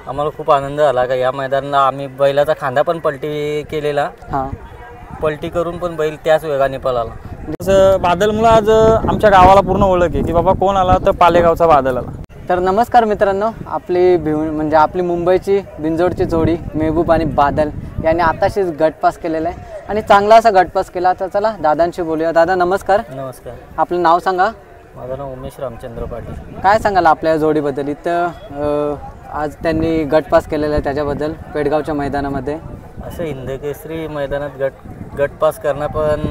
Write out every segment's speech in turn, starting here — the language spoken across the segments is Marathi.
आम्हाला खूप आनंद झाला का या मैदानाला आम्ही बैलाचा खांदा पण पलटी केलेला। पलटी करून पण बैल त्याच वेगाने पळाला। जसं बादलमुळे आज आमच्या गावाला पूर्ण ओळख आहे की बाबा कोण आला तर पालेगावचा बादल आला। तर नमस्कार मित्रांनो, आपली मुंबईची बिंजोडची जोडी मेहबूब आणि बादल यांनी आताशीच गटपास केलेला आहे आणि चांगला असा गटपास केला। तर चला दादांशी बोलूया। दादा नमस्कार। नमस्कार। आपलं नाव सांगा। माझं नाव उमेश रामचंद्र पाटील। काय सांगाल आपल्या जोडीबद्दल? इथं आज त्यांनी गटपास केलेला आहे त्याच्याबद्दल पेडगावच्या मैदानामध्ये। असं हिंदकेसरी मैदानात गटपास करणं पण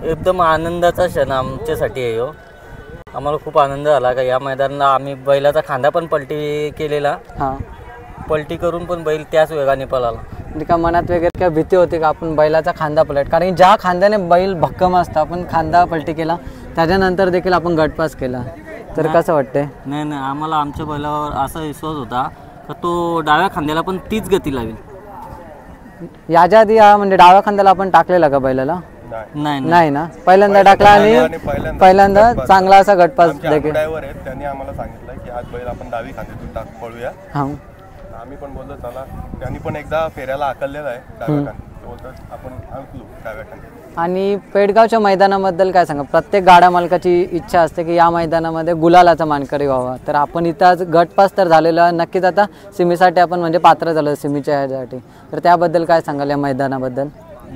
एकदम आनंदाचा क्षण आमच्यासाठी आहे। आम्हाला खूप आनंद झाला का या मैदानाला आम्ही बैलाचा खांदा पण पलटी केलेला। पलटी करून पण बैल त्याच वेगाने पळाला। म्हणजे का मनात वगैरे काय भीती होती का आपण बैलाचा खांदा पलट, कारण ज्या खांद्याने बैल भक्कम असतं आपण खांदा पलटी केला त्याच्यानंतर देखील आपण गटपास केला, तर कसं वाटतंय? नाही, आम्हाला आमच्या बैलावर असा विश्वास होता का तो डाव्या खांद्याला पण तीच गती लावेल। याच्या आधी म्हणजे डाव्या खांद्याला आपण टाकलेला का बैलाला? नाही ना, पहिल्यांदा टाकला आणि पहिल्यांदा चांगला असा गटपास देखील त्यांनी आम्हाला सांगितलं की आज बैल आपण डावी खांद्यातून पळूया। आम्ही पण बोललो चला, त्यांनी पण एकदा फेऱ्याला आकललेला आहे डाव्या खांद्यात, बोलतात आपण आंकलो डाव्या खांद्यात। आणि पेडगावच्या मैदानाबद्दल काय सांगा? प्रत्येक गाडा मालकाची इच्छा असते की या मैदानामध्ये गुलालाचा मानकरी व्हावा, तर आपण इथं आज गटपास तर झालेलो आहे, नक्कीच आता सिमीसाठी आपण म्हणजे पात्र झालो सिमीच्या ह्यासाठी, तर त्याबद्दल काय सांगाल या मैदानाबद्दल?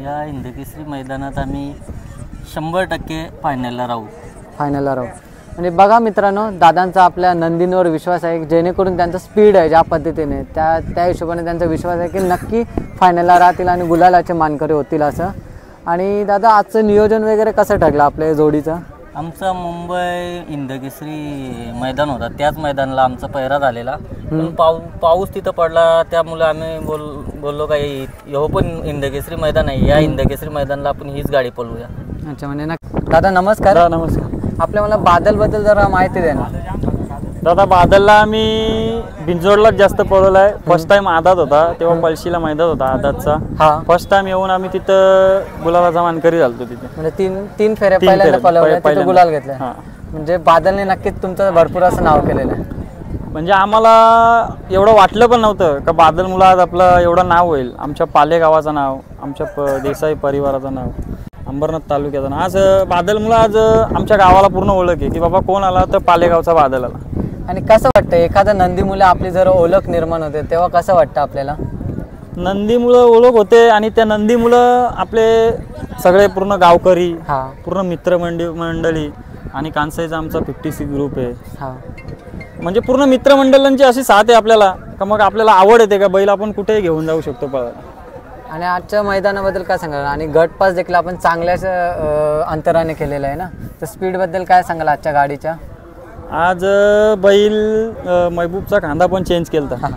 या हिंदकेसरी मैदानात आम्ही 100% फायनलला राहू। म्हणजे बघा मित्रांनो, दादांचा आपल्या नंदींवर विश्वास आहे, जेणेकरून त्यांचा स्पीड आहे ज्या पद्धतीने त्या हिशोबाने त्यांचा विश्वास आहे की नक्की फायनलला राहतील आणि गुलालाचे मानकरी होतील असं। आणि दादा आजचं नियोजन वगैरे कसं ठरलं आपल्या जोडीचं? आमचा मुंबई हिंदकेसरी मैदान होता, त्याच मैदानाला आमचा पहिरा झालेला, पण पाऊस तिथं पडला, त्यामुळे आम्ही बोललो का हो पण हिंदकेसरी मैदान आहे, या हिंदकेसरी मैदानाला आपण हीच गाडी पळवूया। अच्छा, म्हणजे दादा नमस्कार। नमस्कार। आपल्या मला बादलबद्दल जरा माहिती द्या ना। दादा बादलला आम्ही बिंजोडलाच जास्त पळवला आहे। फर्स्ट टाइम आदात होता तेव्हा पळशीला मैदान होता आदातचा। फर्स्ट टाइम येऊन आम्ही तिथं गुलालाचा मानकरी झालतो तिथे, म्हणजे तीन फेऱ्या पहिल्यांदा पळवल्या, तिथे गुलाल घेतला। म्हणजे बादलने नक्कीच तुमचं भरपूर असं नाव केलेलं आहे। म्हणजे आम्हाला एवढं वाटलं पण नव्हतं का बादल मुलं आज आपलं एवढं नाव होईल, आमच्या पालेगावाचं नाव, आमच्या देसाई परिवाराचं नाव, अंबरनाथ तालुक्याचं। आज बादल मुलं आज आमच्या गावाला पूर्ण ओळख आहे की बाबा कोण आला तर पालेगावचा बादल आला। आणि कसं वाटतं एखादा नंदी मुलं आपली जर ओळख निर्माण होते तेव्हा कसं वाटतं आपल्याला? नंदी मुलं ओळख होते आणि त्या नंदी मुलं आपले सगळे पूर्ण गावकरी, पूर्ण मित्रमंडळी आणि कांसाईचा आमचा 56 ग्रुप आहे, म्हणजे पूर्ण मित्रमंडळांची अशी साथ आहे आपल्याला का मग आपल्याला आवड येते का बैल आपण कुठेही घेऊन जाऊ शकतो पळायला। आणि आजच्या मैदानाबद्दल काय सांगाल? आणि गटपास देखील आपण चांगल्याच अंतराने केलेलं आहे ना, तर स्पीडबद्दल काय सांगाल आजच्या गाडीच्या? आज बैल महबूबचा खांदा पण चेंज केला,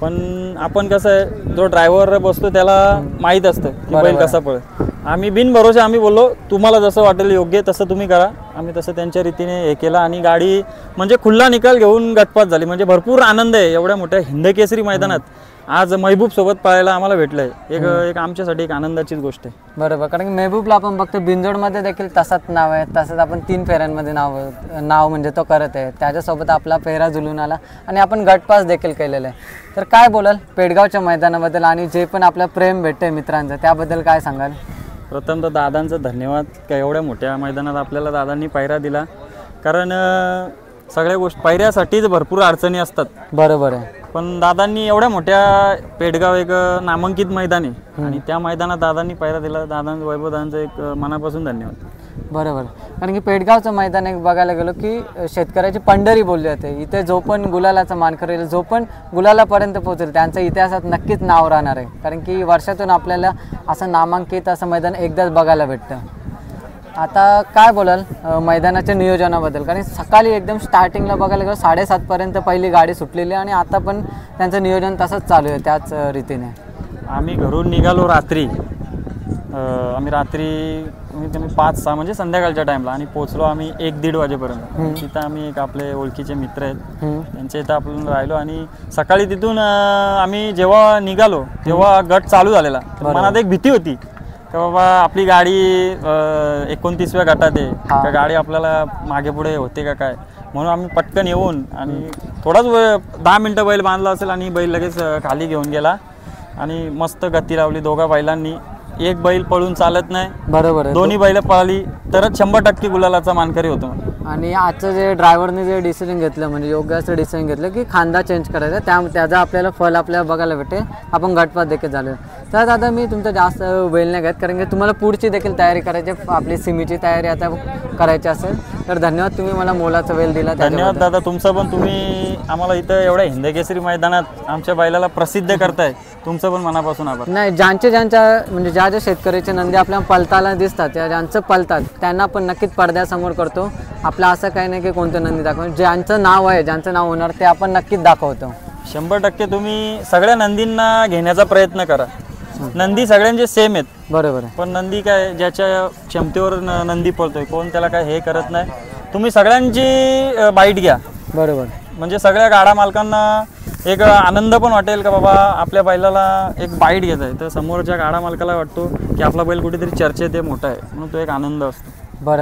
पण आपण कसं आहे जो ड्रायव्हर बसतो त्याला माहीत असतं की बैल कसा पळेल। आम्ही बिनभरोसे आम्ही बोललो तुम्हाला जसं वाटेल योग्य तसं तुम्ही करा, आम्ही तसं त्यांच्या रीतीने हे केलं आणि गाडी म्हणजे खुल्ला निकाल घेऊन गटपास झाली। म्हणजे भरपूर आनंद आहे एवढ्या मोठ्या हिंदकेसरी मैदानात आज महबूब सोबत पळायला आम्हाला भेटलंय, एक आमच्यासाठी एक आनंदाचीच गोष्ट आहे। बरोबर, कारण की महबूबला आपण बघतो बिंजोडमध्ये देखील तसंच नाव आहे, तसंच आपण 3 फेऱ्यांमध्ये नाव म्हणजे तो करत आहे, त्याच्यासोबत आपला फेरा जुलून आला आणि आपण गटपास देखील केलेला आहे। तर काय बोलाल पेडगावच्या मैदानाबद्दल आणि जे पण आपलं प्रेम भेटतंय मित्रांचं त्याबद्दल काय सांगाल? प्रथम तर दादांचं धन्यवाद का एवढ्या मोठ्या मैदानात आपल्याला दादांनी पायरा दिला, कारण सगळ्या गोष्टी पायऱ्यासाठीच भरपूर अडचणी असतात। बरोबर आहे, पण दादांनी एवढ्या मोठ्या पेडगाव एक नामांकित मैदान आहे आणि त्या मैदानात दादांनी पायरा दिला, दादांचं वैभवदांचं एक मनापासून धन्यवाद। बरोबर, कारण की पेडगावचं मैदान एक बघायला गेलो की शेतकऱ्याची पंढरी बोलली जाते, इथे जो पण गुलालाचा मान करेल, जो पण गुलालापर्यंत पोहोचेल त्यांचं इतिहासात नक्कीच नाव राहणार आहे, कारण की वर्षातून आपल्याला असं नामांकित असं मैदान एकदाच बघायला भेटतं। आता काय बोलाल मैदानाच्या नियोजनाबद्दल? कारण सकाळी एकदम स्टार्टिंगला बघायला गेलो 7:30 पर्यंत पहिली गाडी सुटलेली आणि आता पण त्यांचं नियोजन तसंच चालू आहे त्याच रीतीने। आम्ही घरून निघालो रात्री, आम्ही रात्री 5-6 म्हणजे संध्याकाळच्या टाईमला आणि पोचलो आम्ही 1-1:30 वाजेपर्यंत। तिथं आम्ही एक आपले ओळखीचे मित्र आहेत त्यांच्या इथं आपण राहिलो आणि सकाळी तिथून आम्ही जेव्हा निघालो तेव्हा गट चालू झालेला, मनात एक भीती होती का बाबा आपली गाडी 29व्या गटात आहे का गाडी आपल्याला मागे पुढे होते का काय, म्हणून आम्ही पटकन येऊन आणि थोडाच वेळ 10 मिनटं बैल बांधला असेल आणि बैल लगेच खाली घेऊन गेला आणि मस्त गती लावली दोघा बैलांनी. एक बैल पळून चालत नाही, बरोबर आहे. दोन्ही बैल पळाली तरच 100% गुलालाचा मानकरी होतो. आणि आजचं जे ड्रायव्हरने जे डिसिजन घेतलं म्हणजे योग्य असं डिसिजन घेतलं की खांदा चेंज करायचा, त्याचा आपल्याला फल आपल्याला बघायला भेटे. आपण गटपास देखील झालो. तर दादा मी तुमचं जास्त वेळ नाही घेत कारण की तुम्हाला पुढची देखील तयारी करायची, आपली सिमीची तयारी आता करायची असेल. तर धन्यवाद, तुम्ही मला मोलाचा वेळ दिला. धन्यवाद दादा तुमचं पण. तुम्ही आम्हाला इथं एवढ्या हिंदकेसरी मैदानात आमच्या बैलाला प्रसिद्ध करताय, तुमचं पण मनापासून आभार. नाही, ज्यांच्या म्हणजे ज्या शेतकऱ्याचे नंदी आपल्याला पलताना दिसतात, ज्यांचं पलतात त्यांना पण नक्कीच पडद्यासमोर करतो. आपलं असं काही नाही की कोणतं नंदी दाखव, ज्यांचं नाव आहे, ज्यांचं नाव होणार ते आपण नक्कीच दाखवतो. 100% तुम्ही सगळ्या नंदींना घेण्याचा प्रयत्न करा. नंदी सगळ्यांचे सेम आहेत, बरोबर आहे. पण नंदी काय ज्याच्या क्षमतेवर नंदी पळतोय, कोण त्याला काय हे करत नाही. तुम्ही सगळ्यांची बाईट घ्या, बरोबर. म्हणजे सगळ्या गाडा मालकांना एक आनंद पण वाटेल का बाबा आपल्या बैलाला एक बाईट घेत आहे, तर समोरच्या गाडा मालकाला वाटतो की आपला बैल कुठेतरी चर्चेत मोठा आहे, म्हणून तो एक आनंद असतो. बरोबर.